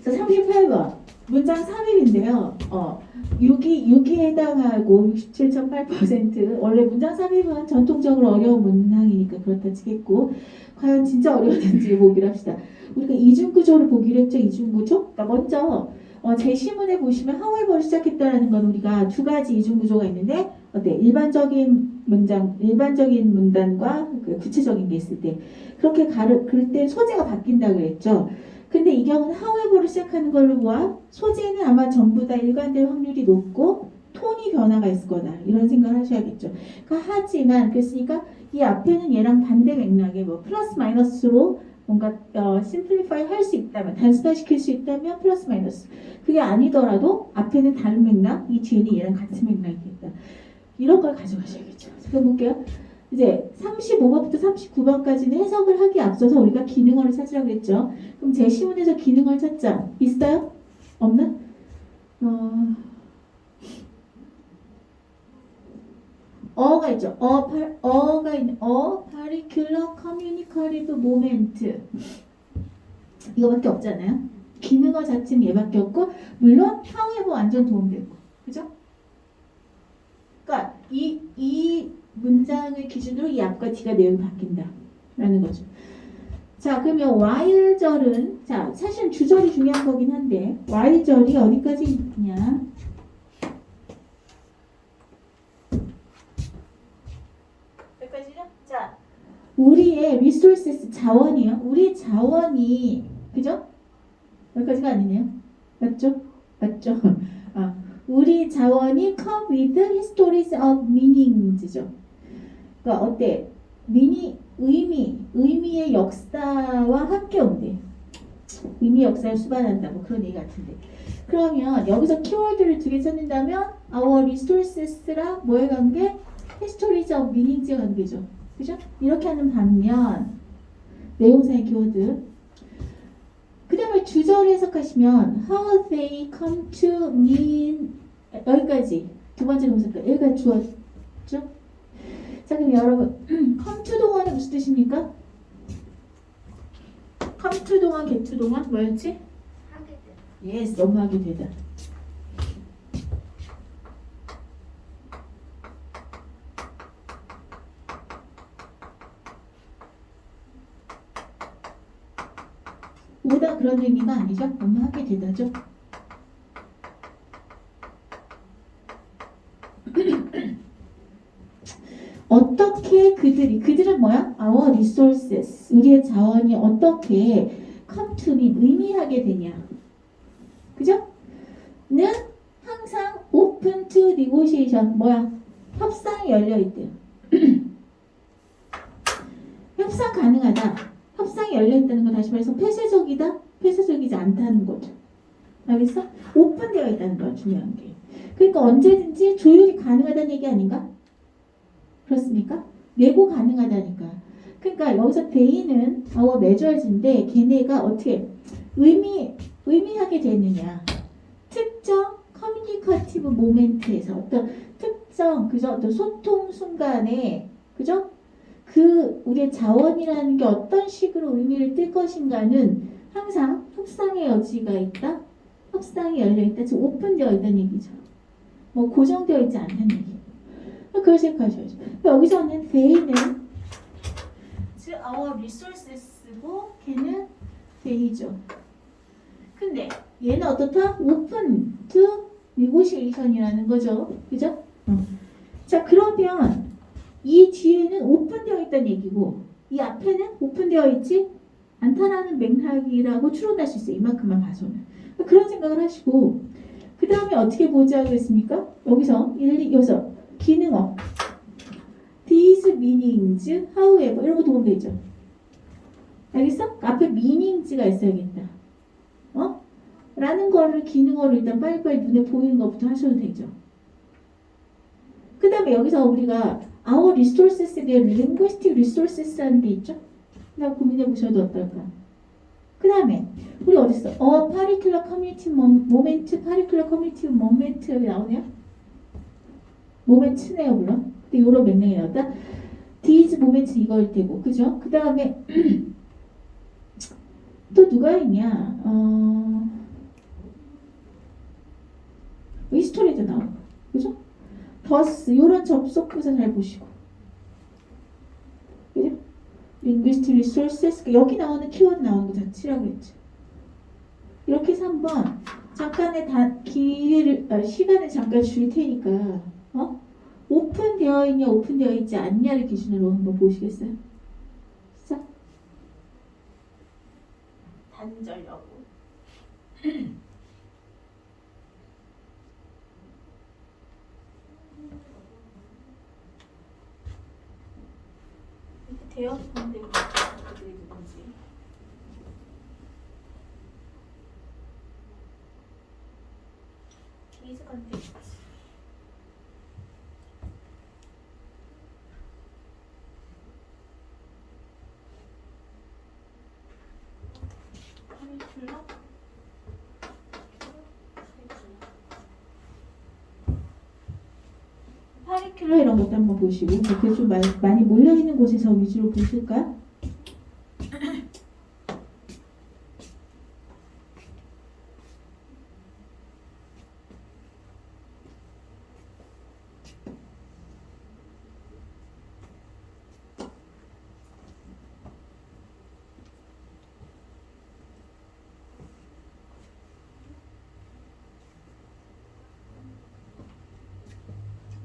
자, 38번. 문장 삽입인데요. 여기에 해당하고 67.8%. 원래 문장 삽입은 전통적으로 어려운 문항이니까 그렇다 치겠고, 과연 진짜 어려웠는지 보기로 합시다. 우리가 이중구조를 보기로 했죠. 이중구조. 그러니까 먼저 제시문에 보시면 however를 시작했다라는 건 우리가 두 가지 이중구조가 있는데 어때? 일반적인 문단과 그 구체적인 게 있을 때 그렇게 그럴 때 소재가 바뀐다고 그랬죠. 근데 이 경우는 however로 시작하는 걸로 보아 소재는 아마 전부 다 일관될 확률이 높고 톤이 변화가 있을 거다. 이런 생각을 하셔야겠죠. 그러니까 하지만 그랬으니까 이 앞에는 얘랑 반대 맥락에 뭐 플러스 마이너스로 뭔가 심플리파이 할 수 있다면 단순화시킬 수 있다면 플러스 마이너스 그게 아니더라도 앞에는 다른 맥락 이 뒤에는 얘랑 같은 맥락이겠다. 이런 걸 가져가셔야겠죠. 그럼 볼게요. 이제 35번부터 39번까지는 해석을 하기 앞서서 우리가 기능어를 찾으라고 했죠. 그럼 제시문에서 기능어를 찾자. 있어요? 없나? 어가 있죠. 어가 있는 particular communicative moment. 이거밖에 없잖아요. 기능어 자체는 얘밖에 없고 물론 however 완전 도움되고. 그죠? 그러니까 이 문장을 기준으로 이 앞과 뒤가 내용이 바뀐다라는 거죠. 자, 그러면 while절은 자, 사실 주절이 중요한 거긴 한데 while절이 어디까지 있냐? 여기까지죠? 자, 우리의 resources 자원이요. 우리 자원이 그죠? 여기까지가 아니네요. 맞죠? 맞죠? 우리 자원이 come with histories of meanings죠. 그러니까 어때? 의미의 역사와 함께 온대. 의미 역사를 수반한다. 뭐 그런 얘기 같은데. 그러면 여기서 키워드를 두 개 찾는다면 our resources랑 뭐의 관계? histories of meanings의 관계죠. 그죠? 이렇게 하는 반면 내용사의 키워드. 그 다음에 주절 해석하시면 how they come to mean 여기까지 두 번째 동사까지 여기까지 주었죠? 자 그럼 여러분 come to 동안은 무슨 뜻입니까? come to 동안, get to 동안 뭐였지? 하게 돼. yes, 너무 하게 되다. 오다 그런 의미가 아니죠? 너무 하게 되다죠? 어떻게 그들은 뭐야? Our resources 우리의 자원이 어떻게 come to mean 의미하게 되냐 그죠? 는 항상 open to negotiation 뭐야? 협상이 열려있대요. 협상 가능하다. 협상이 열려있다는 거 다시 말해서 폐쇄적이다? 폐쇄적이지 않다는 거죠. 알겠어? 오픈되어 있다는 거야 중요한 게. 그러니까 언제든지 조율이 가능하다는 얘기 아닌가? 그렇습니까? 내고 가능하다니까. 그러니까 여기서 대인은 our measures인데 걔네가 어떻게 의미하게 되느냐. 특정 커뮤니케이티브 모멘트에서 어떤 특정 그죠? 어떤 소통 순간에 그죠? 그 우리의 자원이라는 게 어떤 식으로 의미를 띨 것인가는 항상 협상의 여지가 있다. 협상이 열려 있다. 즉 오픈되어 있다는 얘기죠. 뭐 고정되어 있지 않다는 얘기. 그걸 생각하셔야죠. 여기서는 they는 즉 our resources고 걔는 they죠. 근데 얘는 어떻다? open to negotiation이라는 거죠. 그죠? 자 그러면 이 뒤에는 오픈되어 있다는 얘기고 이 앞에는 오픈되어 있지 않다라는 맥락이라고 추론할 수 있어요. 이만큼만 봐서는. 그런 생각을 하시고 그 다음에 어떻게 보자고 했습니까? 여기서 기능어 these meanings, however 이런 거 도움되죠. 알겠어? 앞에 meanings가 있어야겠다. 라는 거를 기능어로 일단 빨리빨리 눈에 보이는 것부터 하셔도 되죠. 그 다음에 여기서 우리가 our resources에 대한 linguistic resources라는 게 있죠. 그냥 고민해 보셔도 어떨까. 그 다음에 우리 어디 있어? particular community moment, particular community moment 여기 나오네요. 모멘트네요 물론. 근데 이런 맥락이 나왔다. these moments 이거일 테고 그죠? 그 다음에 또 누가 있냐? 히스토리도 나오고, 그죠? 더스 이런 접속부사 잘 보시고, 그죠? linguistic resources 여기 나오는 키워드 나오는 거 자치라고 했죠. 이렇게 해서 한번 잠깐의 시간을 잠깐 줄 테니까 오픈되어 있냐 오픈되어 있지 않냐를 기준으로 한번 보시겠어요? 시작. 단절하고 이렇게 되어 있는데 그들이 누군지 케이스 컨텍스트 파리큘러 이런 것도 한번 보시고 이렇게 좀 많이 몰려있는 곳에서 위주로 보실까요?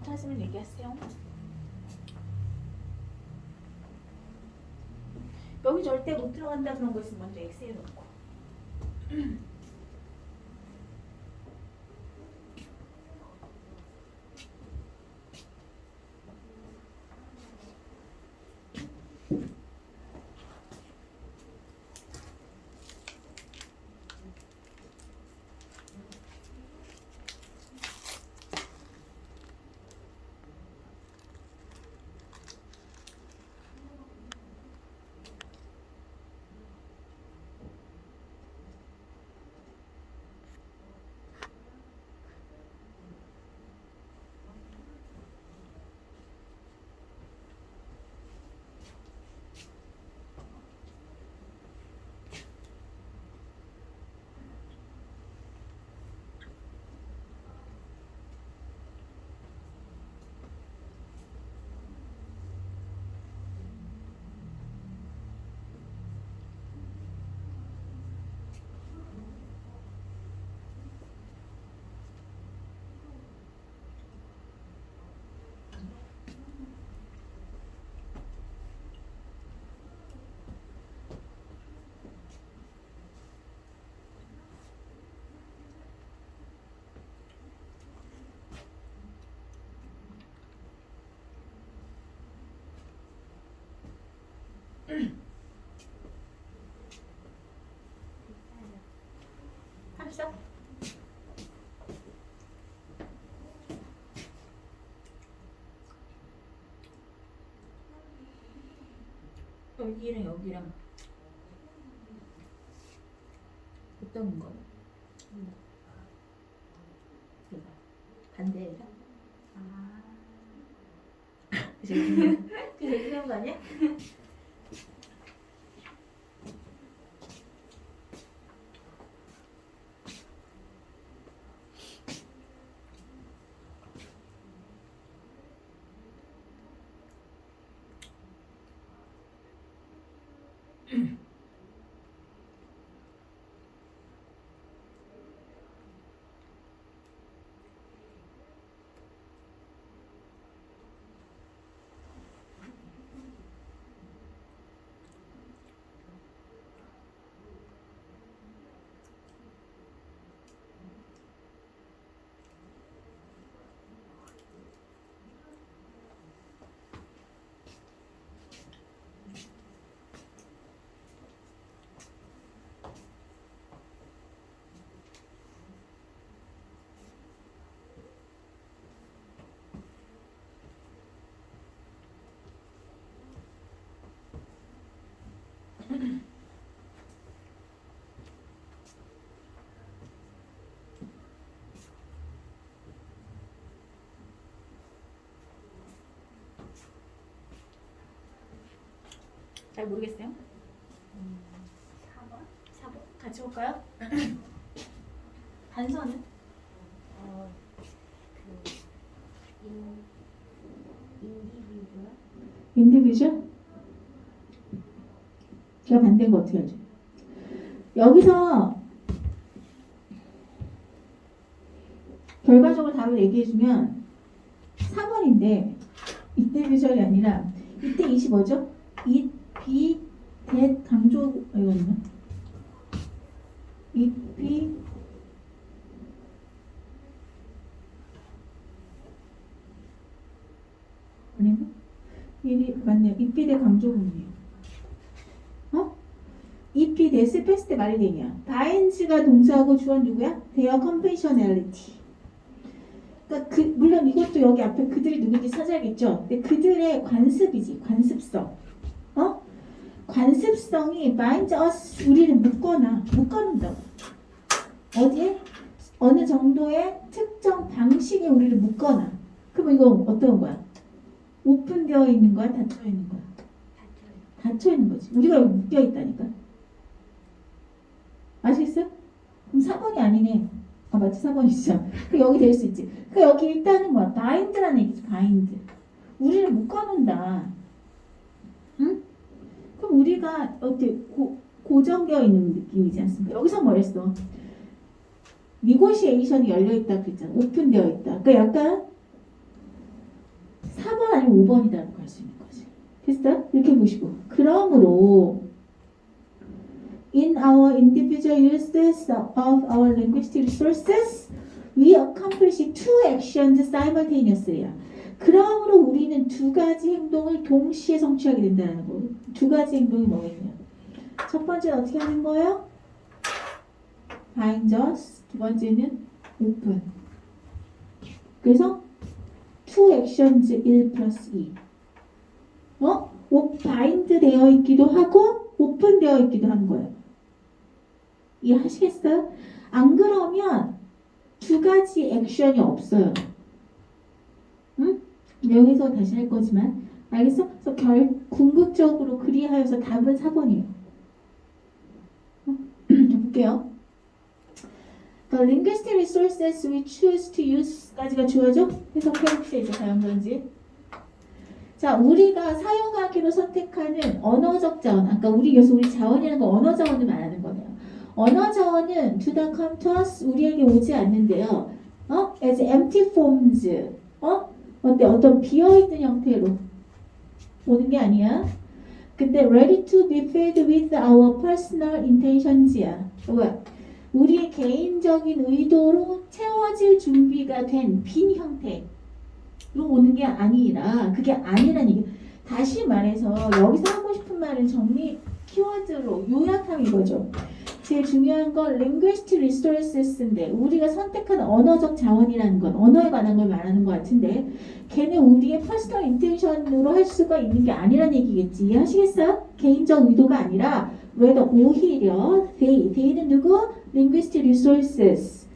하시면 얘기하세요. 여기 절대 못 들어간다 그런 거 있으면 먼저 X에 놓고 합시다. 여기랑 여기랑 어떤 거? 반대해서? 아. 그래서 이런 거 아니야? 잘 모르겠어요. 4번? 4번 같이 볼까요? 단서는? individual? 제가 반대인 거 어떻게 하죠? 여기서 결과적으로 답을 얘기해주면 4번인데 individual이 아니라 이때 25죠? it, be, that 강조 이거는요? it, be 아닌가? 일이 맞네요. it, be, that 강조문이에요. it, be, that을 뺐을 때 말이 되냐? binds가 동사하고 주어 누구야? their conventionality. 그러니까 물론 이것도 여기 앞에 그들이 누군지 찾아야겠죠. 근데 그들의 관습이지, 관습성. 관습성이 binds us, 우리를 묶어놓는다고. 어디에? 어느 정도의 특정 방식에 우리를 묶어놔. 그럼 이거 어떤 거야? 오픈되어 있는 거야? 닫혀 있는 거야? 닫혀 있는 거지. 우리가 여기 묶여 있다니까. 아시겠어요? 그럼 4번이 아니네. 아 맞지 4번이죠. 그 여기 될 수 있지. 그 여기 일단은 뭐야? 바인드라는 얘기지. 바인드. 우리를 묶어놓는다. 응? 그럼 우리가 어떻게 고정되어 있는 느낌이지 않습니까? 여기서 뭐랬어? 니고시에이션이 열려있다 그랬잖아. 오픈되어 있다. 그러니까 약간 4번 아니면 5번이라고 할 수 있는 거지. 됐어? 이렇게 보시고. 그러므로 in our individual uses of our linguistic resources, we accomplish two actions simultaneously. 그러므로 우리는 두 가지 행동을 동시에 성취하게 된다는 거. 두 가지 행동이 뭐겠냐? 첫 번째는 어떻게 하는 거예요? bind us. 두 번째는 open. 그래서 two actions 1 플러스 2. bind 되어 있기도 하고 open 되어 있기도 한 거예요. 이해하시겠어요? 안 그러면 두 가지 액션이 없어요. 응? 여기서 다시 할 거지만 알겠어? 그래서 궁극적으로 그리하여서 답은 4번이에요. 볼게요. The linguistic resources we choose to use까지가 주어져? 해석해봅시다. 이제 과연 그런지. 자, 우리가 사용하기로 선택하는 언어적 자원. 아까 우리 자원이라는 거 언어 자원을 말하는 거네요. 언어 자원은 do not come to us, 우리에게 오지 않는데요. as empty forms. 어떤 비어있는 형태로 오는 게 아니야. 근데 ready to be filled with our personal intentions야. 뭐야? 우리의 개인적인 의도로 채워질 준비가 된 빈 형태로 오는 게 아니라, 그게 아니란 얘기. 다시 말해서 여기서 하고 싶은 말은 정리 키워드로 요약하면 이거죠. 제일 중요한 건 linguistic resources인데 우리가 선택한 언어적 자원이라는 건 언어에 관한 걸 말하는 것 같은데 걔는 우리의 personal intention으로 할 수가 있는 게 아니란 얘기겠지. 이해하시겠어요? 개인적 의도가 아니라 rather 오히려 they는 누구? linguistic resources.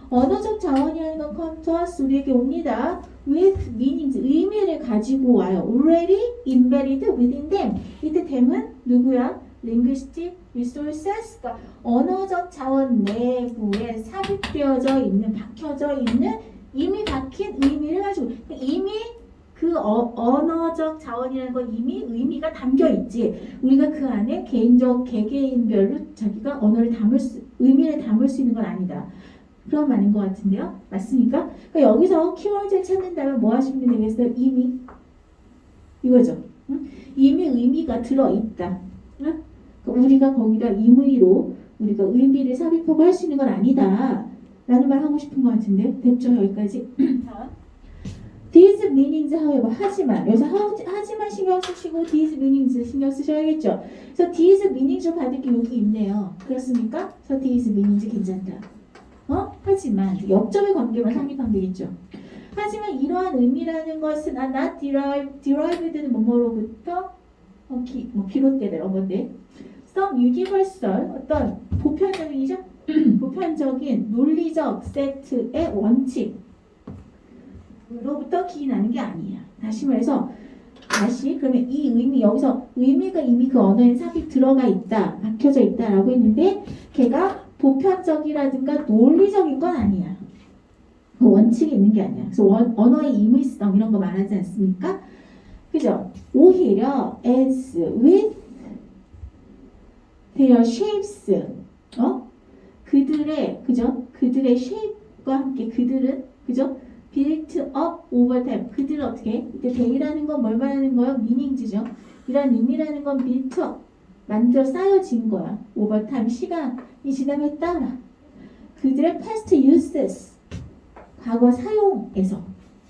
언어적 자원이라는 건 come to us, 우리에게 옵니다. with meanings, 의미를 가지고 와요. already embedded within them. 이때 them은 누구야? linguistic resources, 그러니까 언어적 자원 내부에 삽입되어져 있는, 박혀져 있는 이미 박힌 의미를 가지고, 이미 그 언어적 자원이라는 건 이미 의미가 담겨 있지. 우리가 그 안에 개개인별로 자기가 의미를 담을 수 있는 건 아니다. 그런 말인 것 같은데요. 맞습니까? 그러니까 여기서 키워드를 찾는다면 뭐 하시면 되겠어요? 이미. 이거죠. 응? 이미 의미가 들어있다. 응? 그러니까 우리가 거기다 임의로 우리가 의미를 삽입하고 할 수 있는 건 아니다. 라는 말 하고 싶은 것 같은데. 됐죠? 여기까지. These meanings, however, 하지만 여기서 하지만 신경 쓰시고 these meanings 신경 쓰셔야겠죠. 그래서 these meanings를 받을 게 여기 있네요. 그렇습니까? 그래서 these meanings 괜찮다. 하지만 역점의 관계만 성립하면 되겠죠. 하지만 이러한 의미라는 것은 not derived는 뭐뭐로부터 비롯되는 건데 some universal 어떤 보편적이죠? 보편적인 논리적 세트의 원칙으로부터 기인하는 게 아니야. 다시 말해서 그러면 이 의미 여기서 의미가 이미 그 언어에 삽입 들어가 있다, 박혀져 있다라고 했는데 걔가 보편적이라든가 논리적인 건 아니야. 그 원칙이 있는 게 아니야. 그래서 언어의 임의성 이런 거 말하지 않습니까? 그죠? 오히려 as with their shapes 그들의 그죠? 그들의 shape과 함께 그들은 그죠? built up over time 그들은 어떻게? 이때 they라는 건 뭘 말하는 거예요? meanings죠. 이런 의미라는 건 built up 만들어 쌓여진 거야. over time 시간이 지남에 따라 그들의 past uses 과거 사용에서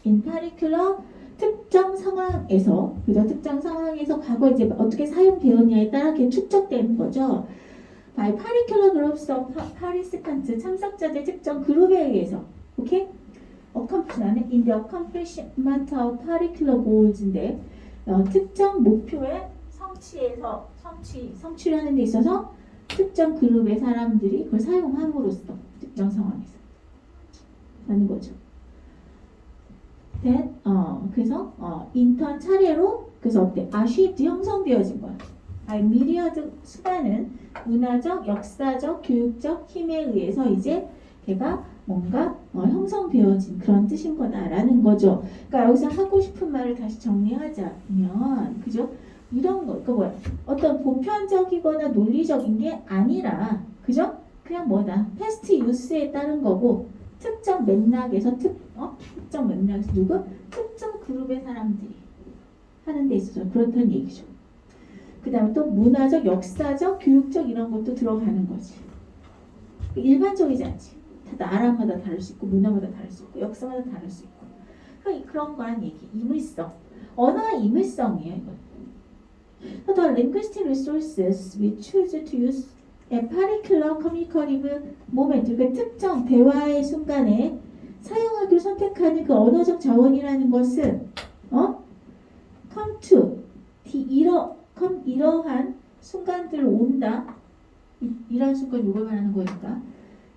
in particular 특정 상황에서 그죠? 특정 상황에서 과거 이제 어떻게 사용되었냐에 따라 이렇게 축적되는 거죠. by particular groups of participants 참석자들 특정 그룹에 의해서 오케이? accomplish는 in the accomplishment of particular goals인데 특정 목표의 성취를 하는 데 있어서 특정 그룹의 사람들이 그걸 사용함으로써 특정 상황에서 하는 거죠. 그래서 인턴 차례로 그래서 어때? 아쉬드 형성되어진 거야. 미리어드 수단은 문화적, 역사적, 교육적 힘에 의해서 이제 걔가 뭔가 형성되어진 그런 뜻인 거다라는 거죠. 그러니까 여기서 하고 싶은 말을 다시 정리하자면 그죠? 이런 거, 그러니까 뭐야? 어떤 보편적이거나 논리적인 게 아니라 그죠? 그냥 뭐다? 패스트 유스에 따른 거고 특정 맥락에서 특정 맥락에서 누구? 특정 그룹의 사람들이 하는 데 있어서 그렇다는 얘기죠. 그 다음에 또 문화적, 역사적, 교육적 이런 것도 들어가는 거지. 일반적이지 않지. 다 나라마다 다를 수 있고 문화마다 다를 수 있고 역사마다 다를 수 있고 그러니까 그런 거란 얘기. 임의성. 언어의 임의성이에요. 이건. The linguistic resources we choose to use at particular communicative moment 그러니까 특정 대화의 순간에 사용하기로 선택하는 그 언어적 자원이라는 것은 come to 이러한 순간들을 온다. 이러한 순간 이걸 말하는 거니까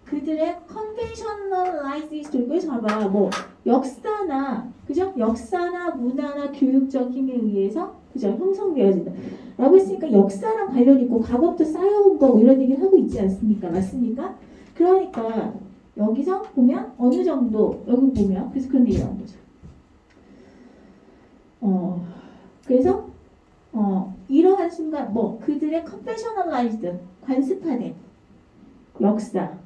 그들의 conventionalized history 그래서 봐봐 뭐 역사나 그죠? 역사나 문화나 교육적 힘에 의해서 그죠? 형성되어진다. 라고 했으니까 역사랑 관련 있고 과거부터 쌓여온 거 이런 얘기를 하고 있지 않습니까? 맞습니까? 그러니까 여기서 보면 어느 정도 여기 보면 그래서 그런 얘기 나온 거죠. 그래서 이러한 순간 뭐 그들의 conventionalized 관습화된 역사와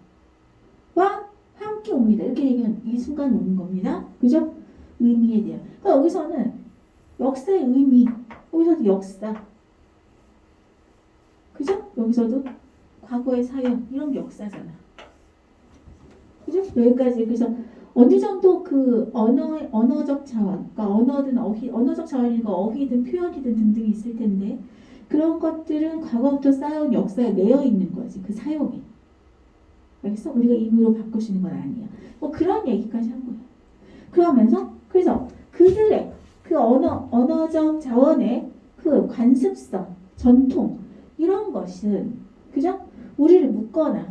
함께 옵니다. 이렇게 얘기하면 이 순간 오는 겁니다. 그죠? 의미에 대한. 그러니까 여기서는 역사의 의미, 여기서도 역사, 그죠? 여기서도 과거의 사용 이런 게 역사잖아. 그죠? 여기까지 그래서 어느 정도 그 언어적 자원, 그러니까 언어든 언어적 자원이니까 어휘든 표현이든 등등이 있을 텐데 그런 것들은 과거부터 쌓여온 역사에 매여 있는 거지 그 사용이. 알겠어? 우리가 임의로 바꾸시는 건 아니야. 뭐 그런 얘기까지 한 거야. 그러면서 그래서 그들의 그 언어적 자원의 그 관습성, 전통 이런 것은 그죠? 우리를 묶거나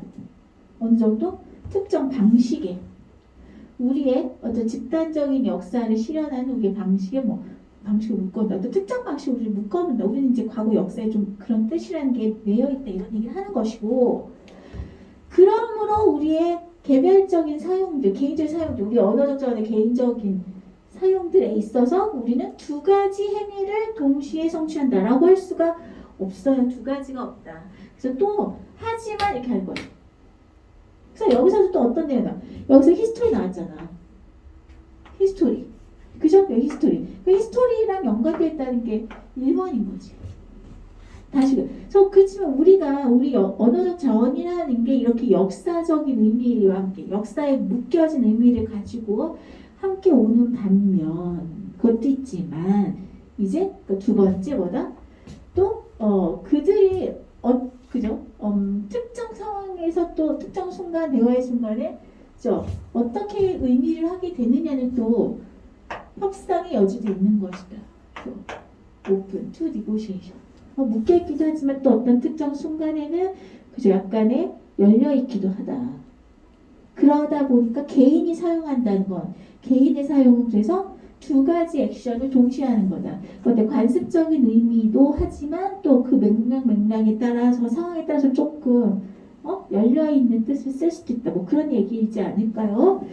어느 정도 특정 방식에 우리의 어떤 집단적인 역사를 실현하는 우리의 방식에 방식을 묶어놓는다. 또 특정 방식으로 우리를 묶어놓는다. 우리는 이제 과거 역사에 좀 그런 뜻이라는 게 매여있다 이런 얘기를 하는 것이고 그러므로 우리의 개별적인 사용들, 개인적인 사용들, 우리 언어적 자원의 개인적인 사용들에 있어서 우리는 두 가지 행위를 동시에 성취한다라고 할 수가 없어요. 두 가지가 없다. 그래서 또 하지만 이렇게 할 거예요. 그래서 여기서도 또 어떤 내용 나와? 여기서 히스토리 나왔잖아. 히스토리. 그죠? 여기 히스토리. 그 히스토리랑 연관되어 있다는 게 1번인 거지. 다시금. 그렇지만 우리가 우리 언어적 자원이라는 게 이렇게 역사적인 의미와 함께 역사에 묶여진 의미를 가지고 함께 오는 반면 그것도 있지만 이제 그 두 번째 뭐다? 또 그들이 그죠? 특정 상황에서 또 특정 순간 대화의 순간에 어떻게 의미를 하게 되느냐는 또 협상의 여지도 있는 것이다. open to negotiation. 묶여있기도 하지만 또 어떤 특정 순간에는 그저 약간의 열려있기도 하다. 그러다 보니까 개인이 사용한다는 건 개인의 사용은 그래서 두 가지 액션을 동시에 하는 거다. 그런데 관습적인 의미도 하지만 또 그 맥락에 따라서 상황에 따라서 조금 열려있는 뜻을 쓸 수도 있다. 뭐 그런 얘기이지 않을까요?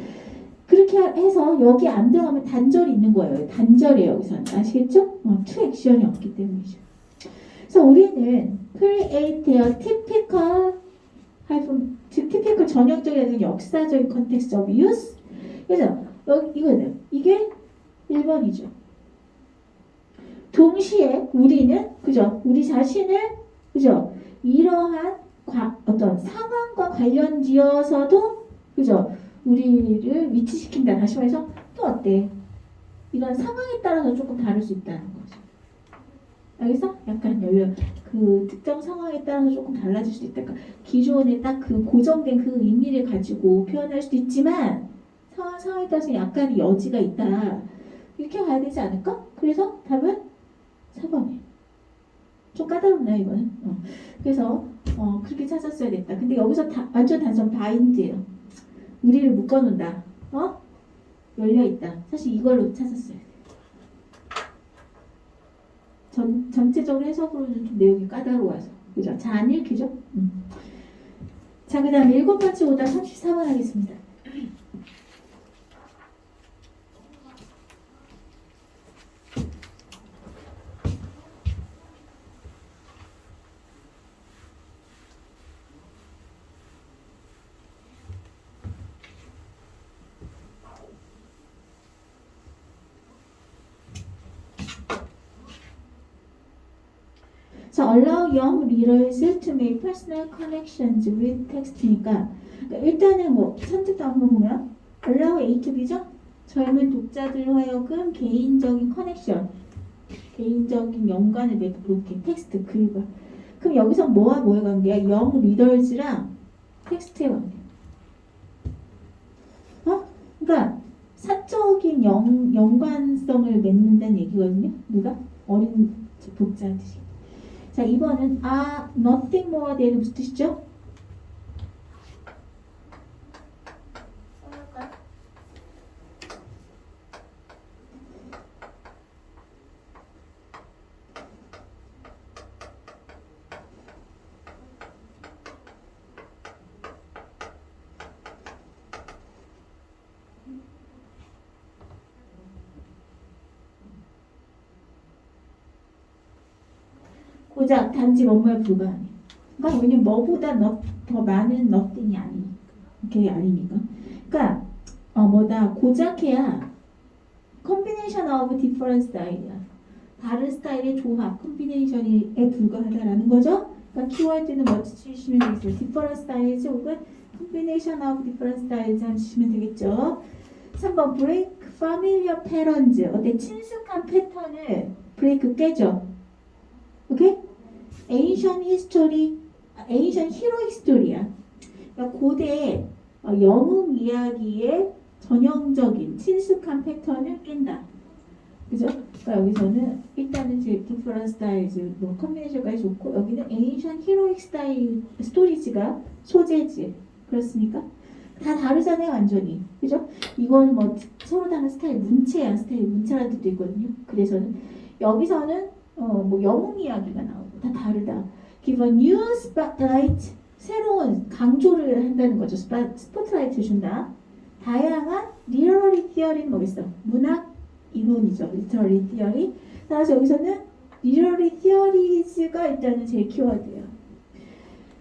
그렇게 해서 여기 안 들어가면 단절이 있는 거예요. 단절이에요, 여기서는. 아시겠죠? to 액션이 없기 때문이죠. 그래서 우리는 create a typical typical 전형적인 역사적인 context of use. 그래서 여기 이거는 이게 1번이죠. 동시에 우리는 그죠? 우리 자신을 그죠? 이러한 어떤 상황과 관련지어서도 그죠? 우리를 위치시킨다. 다시 말해서 또 어때? 이런 상황에 따라서 조금 다를 수 있다는 거죠. 알겠어? 약간 그 특정 상황에 따라서 조금 달라질 수도 있다. 그러니까 기존에 딱 그 고정된 그 의미를 가지고 표현할 수도 있지만 상황에 따라서 약간의 여지가 있다. 이렇게 가야 되지 않을까? 그래서 답은 4번이에요. 좀 까다롭나요, 이거는? 그래서 그렇게 찾았어야겠다. 근데 여기서 완전 단순 바인드예요. 우리를 묶어놓는다. 열려있다. 사실 이걸로 찾았어요. 전체적으로 해석으로는 좀 내용이 까다로워서. 그죠? 잘 안 읽히죠? 자, 그 다음에 7번째 오답 34번 하겠습니다. 자, allow young readers to make personal connections with text니까 일단은 뭐 선택도 한번 보면 allow A to B죠? 젊은 독자들 하여금 개인적인 커넥션, 개인적인 연관을 맺게 텍스트 글과. 그럼 여기서 뭐와 뭐의 관계야? young readers랑 텍스트의 관계. 그러니까 사적인 연관성을 맺는다는 얘기거든요. 누가? 어린 독자들이. 자, 2번은 nothing more than 무슨 뜻이죠? 고작 단지 뭐뭐에 불과하네. 그러니까 왜냐면 뭐보다 더 많은 nothing이 아니니까. 그게 아니니까. 그러니까 고작해야 combination of different style이야. 다른 스타일의 조합, 콤비네이션에 불과하다라는 거죠. 그러니까 키워드는 뭐 주시면 되겠어요. different styles 혹은 combination of different styles 주시면 되겠죠. 3번 break familiar patterns. 어때? 친숙한 패턴을 break 깨죠. 오케이? ancient history, ancient heroic story야. 그러니까 고대 영웅 이야기의 전형적인 친숙한 패턴을 깬다. 그죠? 그러니까 여기서는 일단은 different styles, 뭐 컨비네이션까지 좋고 여기는 ancient heroic style 스토리지가 소재지. 그렇습니까? 다 다르잖아요, 완전히. 그죠? 이거는 뭐 서로 다른 스타일 문체야, 스타일 문체라는 뜻도 있거든요. 그래서는 여기서는 뭐 영웅 이야기가 나오고 다 다르다. Give a new spotlight, 새로운 강조를 한다는 거죠. 스포트라이트를 준다. 다양한 literary theory는 뭐겠어? 문학 이론이죠. literary theory. 따라서 여기서는 literary theories가 일단은 제 키워드예요.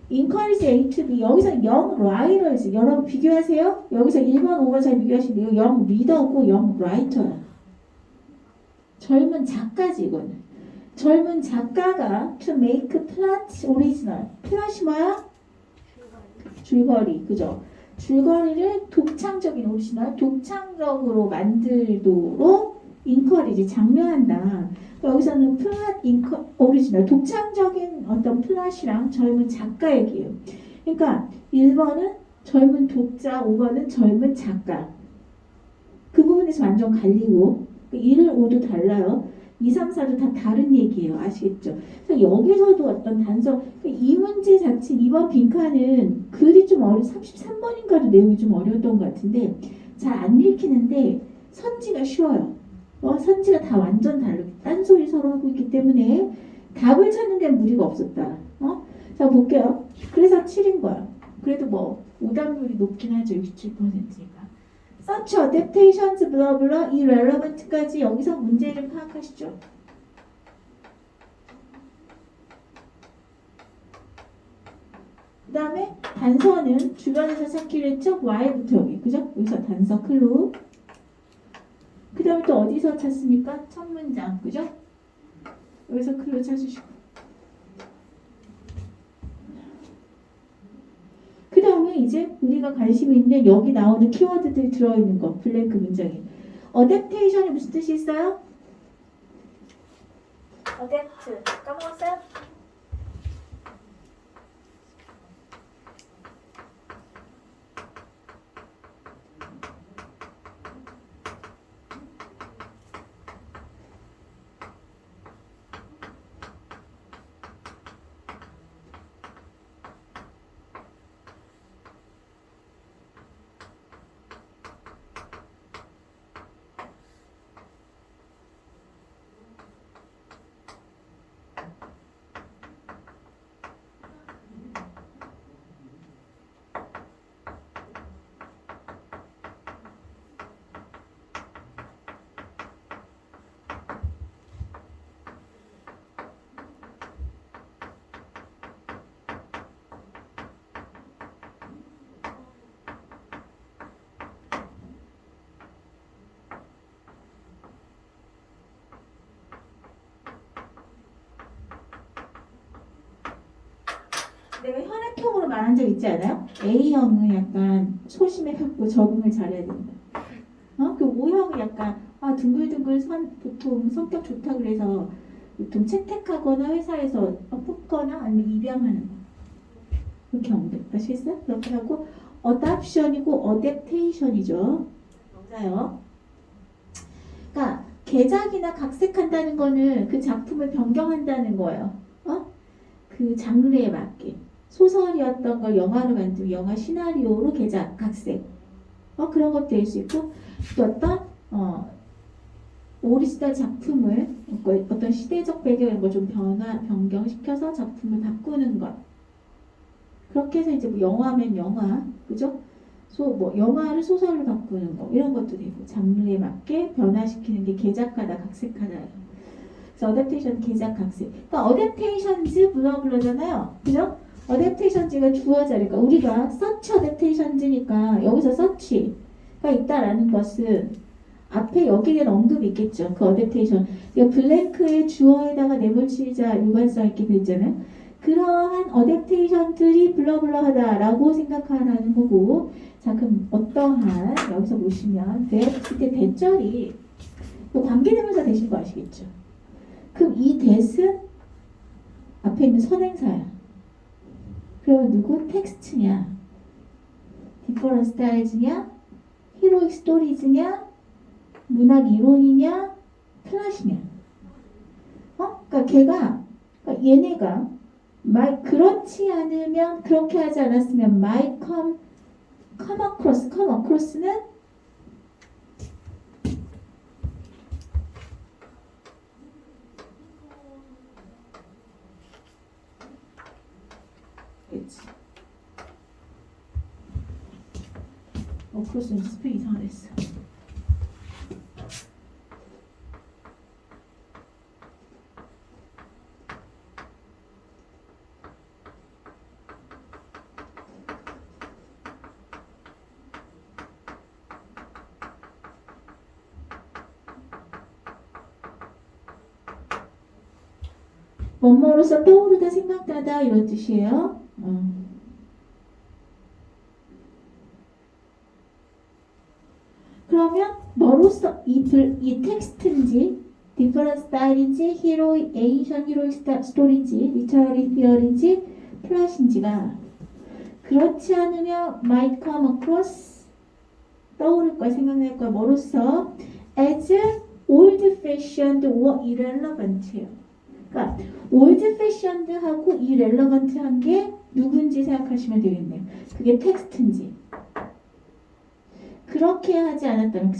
encourage A to B. 여기서 young writers. 여러분 비교하세요. 여기서 1번, 5번 잘 비교하시면 이거 young reader고 young writer야. 젊은 작가지 이거는. 젊은 작가가 to make plot original. 플롯이 뭐야? 줄거리. 그죠? 줄거리를 독창적인 오리지널, 독창적으로 만들도록 encourage, 장려한다. 여기서는 플롯 오리지널, 독창적인 어떤 플롯이랑 젊은 작가 얘기예요. 그러니까 1번은 젊은 독자, 5번은 젊은 작가. 그 부분에서 완전 갈리고 1, 5도 달라요. 2, 3, 4도 다 다른 얘기예요. 아시겠죠? 그래서 여기서도 어떤 단서, 이 문제 자체 2번 빈칸은 글이 좀 33번인가도 내용이 좀 어려웠던 것 같은데 잘 안 읽히는데 선지가 쉬워요. 선지가 다 완전 다르게 딴소리 서로 하고 있기 때문에 답을 찾는 데는 무리가 없었다. 자, 볼게요. 그래서 7인 거야. 그래도 뭐 오답률이 높긴 하죠. 67%니까. such adaptations blah blah irrelevant까지 여기서 문제를 파악하시죠. 그 다음에 단서는 주변에서 찾기로 했죠. Y부터 여기 그죠? 여기서 단서 클루. 그 다음에 또 어디서 찾습니까? 첫 문장 그죠? 여기서 클루 찾으시고. 그 다음에 이제 우리가 관심 있는 여기 나오는 키워드들이 들어있는 거 블랭크 문장에 어댑테이션이 무슨 뜻이 있어요? 어댑트 까먹었어요? 내가 현악형으로 말한 적 있지 않아요? A형은 약간 소심해 갖고 적응을 잘해야 된다. 그 O형은 약간 둥글둥글 보통 성격 좋다 그래서 보통 채택하거나 회사에서 뽑거나 아니면 입양하는 거. 그렇게 하면 돼. 아시겠어요? 그렇게 하고 adoption이고 adaptation이죠. 맞아요. 그러니까 개작이나 각색한다는 거는 그 작품을 변경한다는 거예요. 그 장르에 맞게. 소설이었던 걸 영화로 만들고 영화 시나리오로 개작, 각색 그런 것도 될 수 있고 또 어떤 오리지널 작품을 어떤 시대적 배경 이런 걸 좀 변경시켜서 작품을 바꾸는 것 그렇게 해서 이제 뭐 영화면 영화 그죠? 뭐 영화를 소설로 바꾸는 거 이런 것도 되고 장르에 맞게 변화시키는 게 개작하다 각색하다예요. 그래서 어댑테이션 개작 각색 그러니까 어댑테이션즈 블러블러잖아요 그죠? 어댑테이션즈가 주어 자리니까 우리가 서치 어댑테이션즈니까 여기서 서치가 있다라는 것은 앞에 여기에 대한 언급이 있겠죠. 그 어댑테이션. 그러니까 블랭크의 주어에다가 내몰치자 일관성 있게 되잖아요. 그러한 어댑테이션들이 블러블러하다라고 생각하라는 거고 자 그럼 어떠한 여기서 보시면 that 이때 대절이 관계대명사 되신 거 아시겠죠? 그럼 이 that은 앞에 있는 선행사야. 그럼 누구? 텍스트냐? 디퍼런스 스타일즈냐? 히로익 스토리즈냐? 문학 이론이냐? 플롯이냐? 그러니까 걔가 얘네가 그렇지 않으면 그렇게 하지 않았으면 might come across는 그렇지. across는 스펠 이상하랬어. 뭐뭐로서 떠오르다 생각나다 이런 뜻이에요. 그러면 뭐로서 이 텍스트인지 디퍼런트 스타일인지 히로익 에이션 히로익 스토리인지 리터러리 티어리인지 플롯인지가 그렇지 않으면 might come across 떠오를 거야 생각날 거야 뭐로서 as old fashioned or irrelevant예요. 그러니까 old fashioned하고 irrelevant한 게 누군지 생각하시면 되겠네요. 그게 텍스트인지 그렇게 하지 않았다면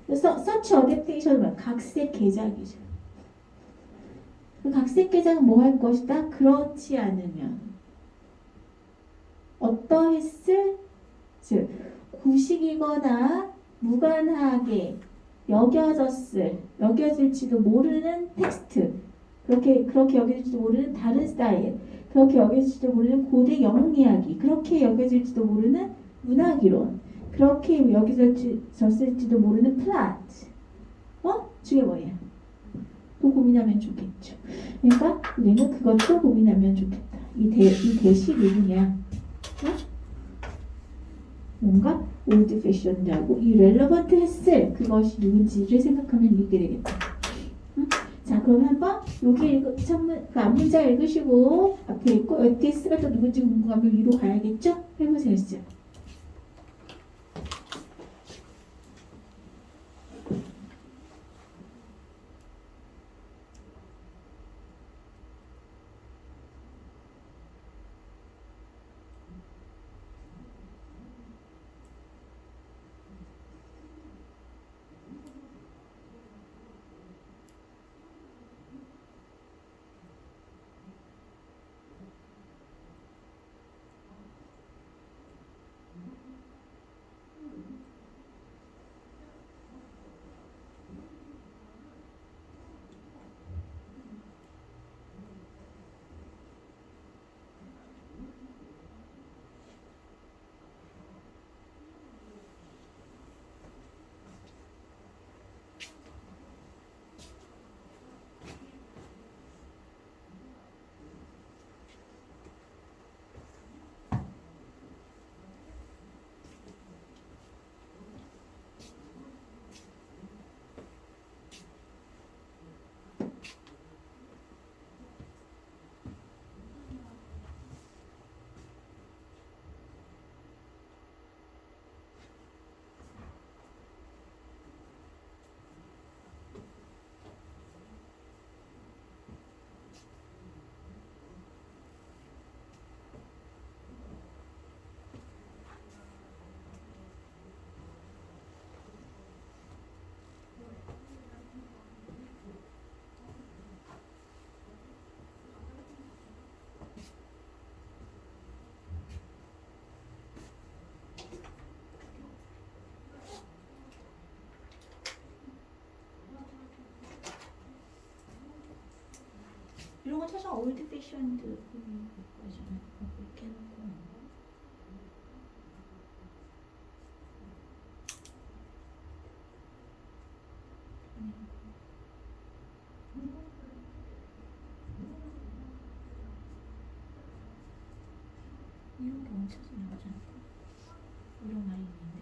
그래서 such adaptation은 각색 개작이죠. 그 각색 개작은 뭐 할 것이다? 그렇지 않으면 어떠했을 즉 구식이거나 무관하게 여겨질지도 모르는 텍스트, 그렇게 여겨질지도 모르는 다른 스타일, 그렇게 여겨질지도 모르는 고대 영웅 이야기, 그렇게 여겨질지도 모르는 문학이론, 그렇게 여겨졌을지도 모르는 플랫. 중에 뭐예요? 또 고민하면 좋겠죠. 그러니까 우리는 그것도 고민하면 좋겠다. 이 대시 누구냐? 뭔가 올드 패션드하고 이 렐러번트 했을 그것이 누군지를 생각하면 읽게 되겠다. 자, 그럼 한번 여기 그 앞문장 읽으시고 앞에 읽고 에티스가 또 누군지 궁금하면 위로 가야겠죠? 해보세요, 시작. 이런 거 사실 올드 패션드 거잖아요. 이렇게 해놓고 이런 게 얹혀서 나오지 않고 이런 말이 있는데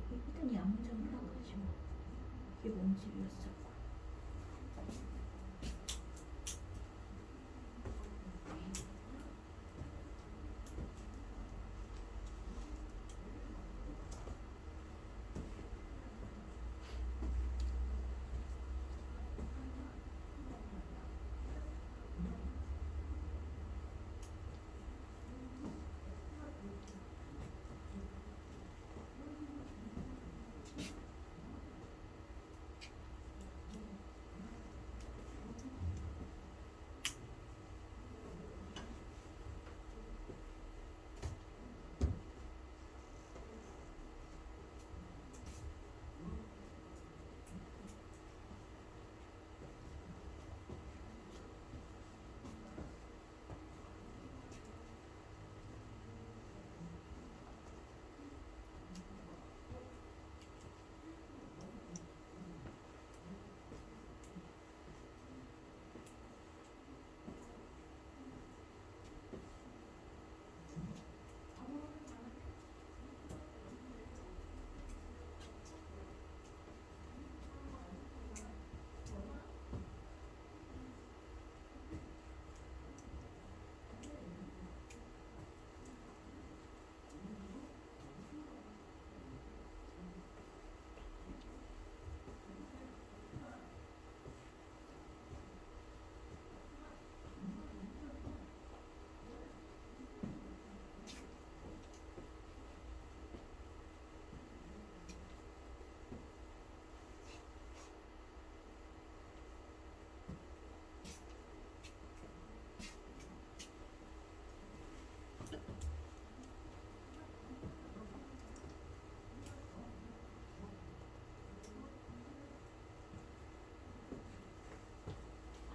일단 이 앞문장을 파악하시고 이게 뭔지 였어.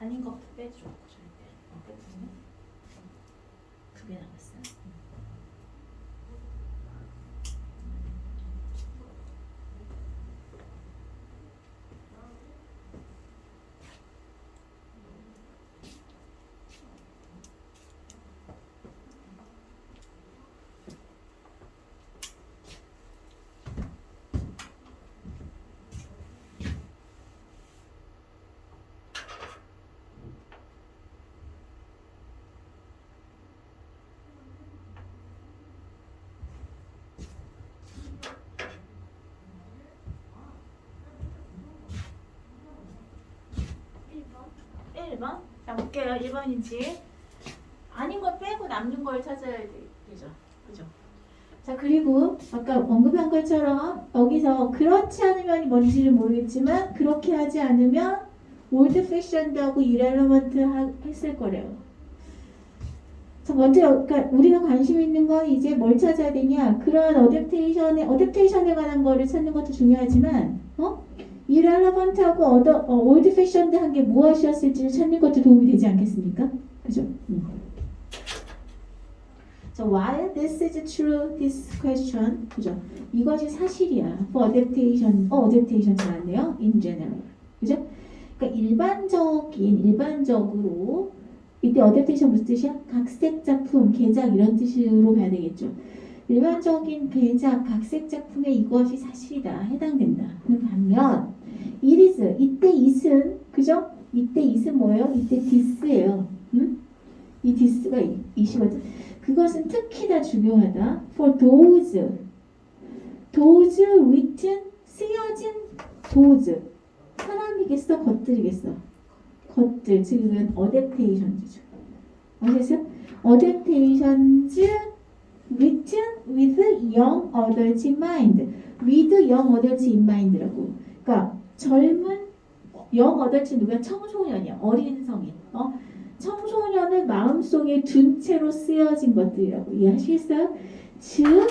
아닌 것부터 빼줘. 절대. 끝으로. 두개 남았어. 1번. 자, 볼게요. 1번인지. 아닌 걸 빼고 남는 걸 찾아야 되죠. 그죠? 자, 그리고 아까 언급한 것처럼 여기서 그렇지 않으면 뭔지는 모르겠지만 그렇게 하지 않으면 올드 패션드하고 irrelevant 했을 거래요. 자, 먼저 그러니까 우리가 관심 있는 건 이제 뭘 찾아야 되냐? 그런 어댑테이션에 관한 거를 찾는 것도 중요하지만 irrelevant하고 old fashioned 한 게 무엇이었을지를 찾는 것도 도움이 되지 않겠습니까? 그죠? 자, while this is true, this question, 그죠? 이것이 사실이야. For adaptation, adaptation 잘 왔네요. In general, 그죠? 그러니까 일반적으로 이때 adaptation 무슨 뜻이야? 각색 작품, 개작 이런 뜻으로 봐야 되겠죠. 일반적인 개작, 각색 작품에 이것이 사실이다, 해당된다. 반면 it is, 이때 it은, 그죠? 이때 it은 뭐예요? 이때 this예요. 이 this가 it이거든. 그것은 특히 다 중요하다. For those written, 쓰여진 those. 사람이겠어? 것들이겠어? 것들. 지금은 adaptations죠. 아시겠어요? adaptations written with young adults in mind. with young adults in mind라고. 그러니까 젊은 young adults 누구야? 청소년이야. 어린 성인. 청소년을 마음속에 둔 채로 쓰여진 것들이라고 이해하시겠어요? 즉,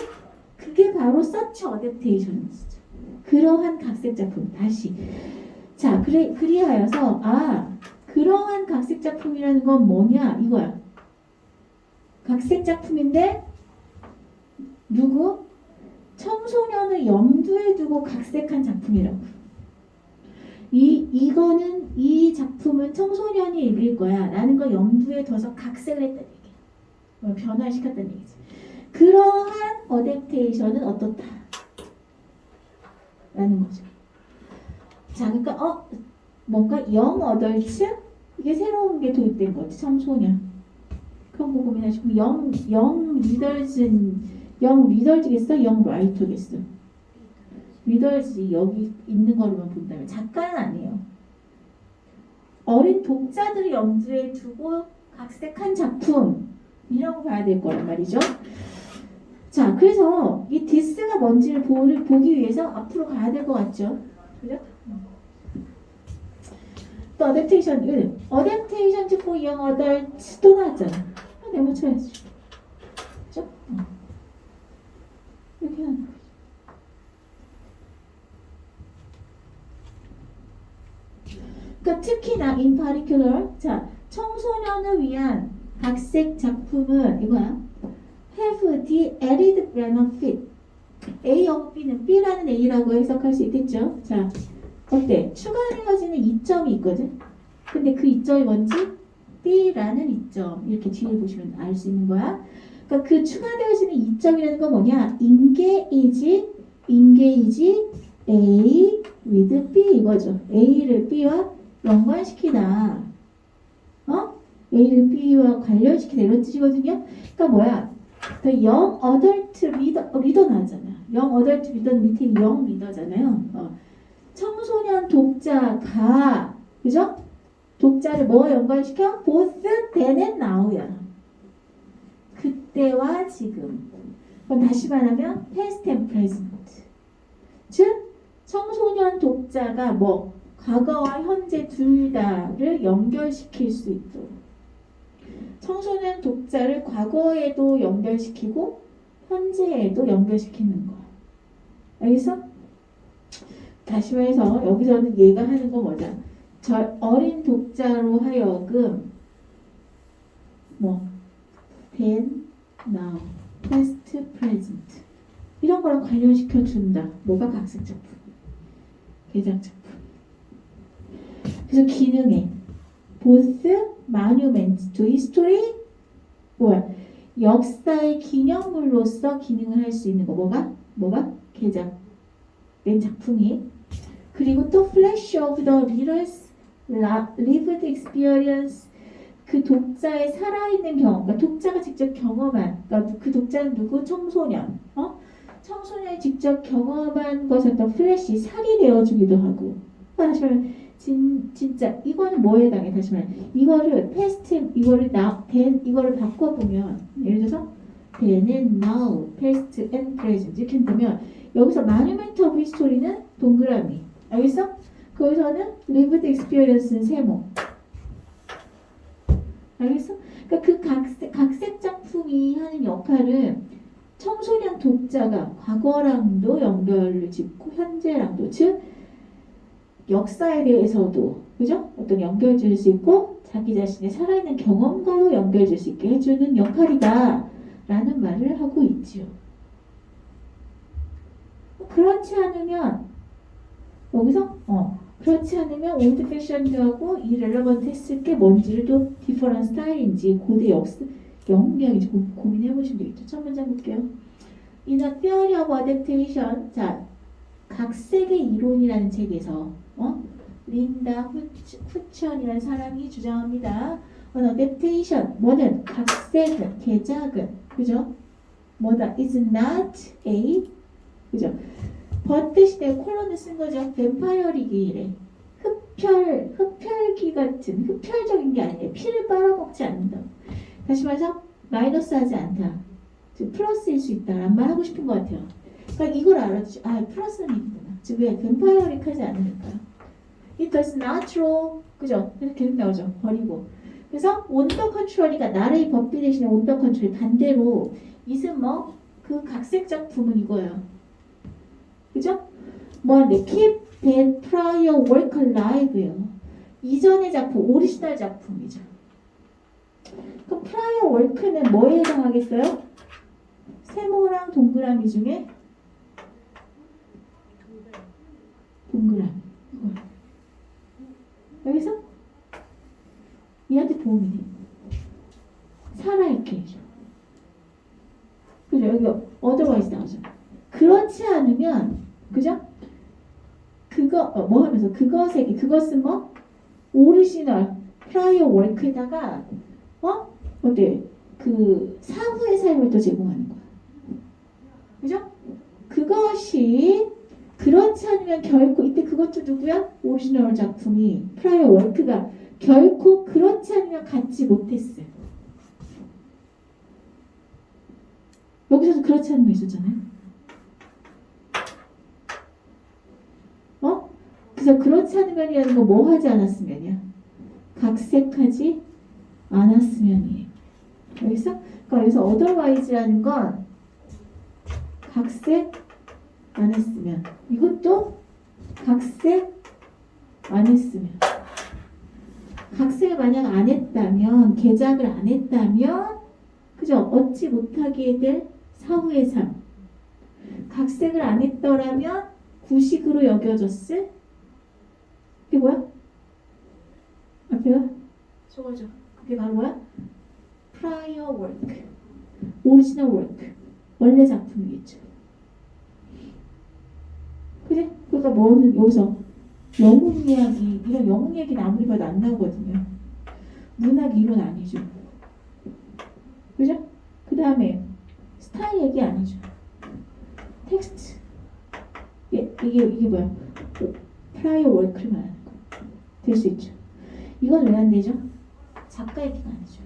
그게 바로 such adaptations죠. 그러한 각색 작품. 다시. 자, 그리하여서 그러한 각색 작품이라는 건 뭐냐? 이거야. 각색 작품인데 누구? 청소년을 염두에 두고 각색한 작품이라고. 이 작품은 청소년이 읽을 거야. 라는 걸 염두에 둬서 각색을 했다는 얘기야. 변화시켰다는 얘기지. 그러한 어댑테이션은 어떻다? 라는 거죠. 자, 그러니까 뭔가 영 어덜츠? 이게 새로운 게 도입된 거지. 청소년. 그런 거 고민하시고 영 리더즈겠어? 영 라이터겠어? 리더즈 여기 있는 거로만 본다면 작가는 아니에요. 어린 독자들을 염두에 두고 각색한 작품이라고 봐야 될 거란 말이죠. 자, 그래서 이 디스가 뭔지를 보기 위해서 앞으로 가야 될 것 같죠? 그죠? 또 어댑테이션 for young adults 또 나왔잖아. 내모쳐야지. 그죠? 이렇게 하는 거지. 그러니까 특히나 in particular, 자, 청소년을 위한 각색 작품은 이거야. have the added benefit. A하고 B는 B라는 A라고 해석할 수 있겠죠. 자, 어때? 추가되어지는 이점이 있거든. 근데 그 이점이 뭔지? B라는 이점. 이렇게 뒤에 보시면 알 수 있는 거야. 그러니까 그 추가되어지는 이점이라는 건 뭐냐? engage A with B 이거죠. A를 B와 연관시키다. A를 B와 관련시키다 이런 뜻이거든요. 그러니까 뭐야? The young adult reader 나왔잖아. young adult reader는 밑에 young reader잖아요. 청소년 독자가, 그죠? 독자를 뭐와 연관시켜? both then and now야. 그때와 지금. 그럼 다시 말하면 past and present. 즉 청소년 독자가 과거와 현재 둘 다를 연결시킬 수 있도록. 청소년 독자를 과거에도 연결시키고 현재에도 연결시키는 거야. 알겠어? 다시 말해서 여기서는 얘가 하는 건 뭐냐? 저 어린 독자로 하여금 뭐 then, now, past, present 이런 거랑 관련시켜 준다. 뭐가 각색 작품, 개작 작품. 그래서 기능에 both monument to history 뭐야? 역사의 기념물로서 기능을 할 수 있는 거 뭐가? 개작된 작품이 그리고 또 flash of the reader's lived experience 그 독자의 살아있는 경험, 그러니까 독자가 직접 경험한, 그러니까 그 독자는 누구? 청소년, 청소년이 직접 경험한 것에 어떤 플래시 살이 되어주기도 하고. 다시 말하면 진짜 이거는 뭐에 해당해? 다시 말해 이거를 past 이거를 then 이거를 바꿔보면 예를 들어서 then은 now, past and present 이렇게 보면 여기서 monument of history는 동그라미, 알겠어? 거기서는 lived experience는 세모. 알겠어? 그러니까 그 각색 작품이 하는 역할은 청소년 독자가 과거랑도 연결을 짓고 현재랑도 즉 역사에 대해서도 그죠? 어떤 연결 지을 수 있고 자기 자신의 살아있는 경험과도 연결 지을 수 있게 해주는 역할이다 라는 말을 하고 있지요. 그렇지 않으면 여기서 그렇지 않으면 올드 패션드하고 이렐러번트 했을 게 뭔지를 또 디퍼런 스타일인지 고대 영웅력인지 고민해 보시면 되겠죠. 첫 문장 볼게요. In a Theory of Adaptation 자 각색의 이론이라는 책에서 린다 후천이라는 사람이 주장합니다. adaptation 뭐는 각색은 개작은 그죠? 뭐다 is not a 그죠? but 대신에 콜론을 쓴 거죠. 뱀파이어리기래 흡혈기 같은 흡혈적인 게 아니에요. 피를 빨아먹지 않는다. 다시 말해서 마이너스하지 않다. 즉 플러스일 수 있다라는 말 하고 싶은 것 같아요. 그러니까 이걸 알아두죠. 플러스는 있구나. 즉 왜 뱀파이어릭하지 않으니까요. It does not draw 그죠? 이렇게 계속 나오죠. 버리고. 그래서 온더 컨트롤이가 나라의 법비 대신에 온더 컨트롤 반대로 이은 그 각색 작품은 이거예요. 그죠? 뭐인데 keep that prior work alive요. 이전의 작품, 오리지널 작품이죠. 그럼 prior work는 뭐에 해당하겠어요? 세모랑 동그라미 중에 동그라미. 여기서 얘한테 도움이 돼. 살아있게 해줘. 그죠? 여기 otherwise 나오죠. 그렇지 않으면 그죠? 뭐 하면서 그것은 뭐 오리지널 프라이어 월크에다가 어때? 그 사후의 삶을 또 제공하는 거야. 그죠? 그것이 그렇지 않으면 결코 이때 그것도 누구야? 오리지널 작품이 프라이어 월크가 결코 그렇지 않으면 갖지 못했어요. 여기서도 그렇지 않으면 있었잖아요. 그래서 그렇지 않으면이라는 거 뭐 하지 않았으면이야? 각색하지 않았으면이에요. 여기서? 그러니까 여기서 otherwise라는 건 각색 안 했으면 이것도 각색 안 했으면 각색을 만약 안 했다면 개작을 안 했다면 그죠? 얻지 못하게 될 사후의 삶 각색을 안 했더라면 구식으로 여겨졌을 그게 뭐야? 앞에가 저거죠. 그게 바로 뭐야? prior work, original work, 원래 작품이겠죠. 그래? 그러니까 뭐는 여기서 영웅 이야기, 이런 영웅 얘기는 아무리 봐도 안 나오거든요. 문학 이론 아니죠. 그죠? 그 다음에 스타일 얘기 아니죠. 텍스트. 이게 뭐야? 프라이어 월크를 말하는 거. 될 수 있죠. 이건 왜 안 되죠? 작가 얘기가 아니죠.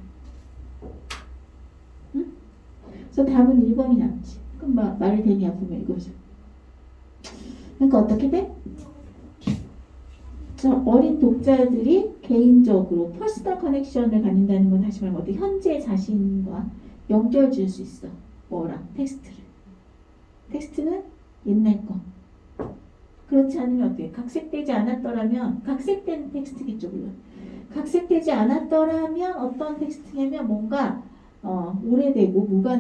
응? 그래서 답은 1번이 남지. 그럼 말이 되냐 보면 이거죠. 그러니까 어떻게 돼? 저 어린 독자들이 개인적으로 퍼스널 커넥션을 갖는다는 건 다시 말하면 어떤 현재 자신과 연결 줄 수 있어. 뭐랑? 텍스트를. 텍스트는 옛날 거. 그렇지 않으면 어떻게? 각색되지 않았더라면 각색된 텍스트겠죠, 물론. 각색되지 않았더라면 어떤 텍스트냐면 뭔가 오래되고 무관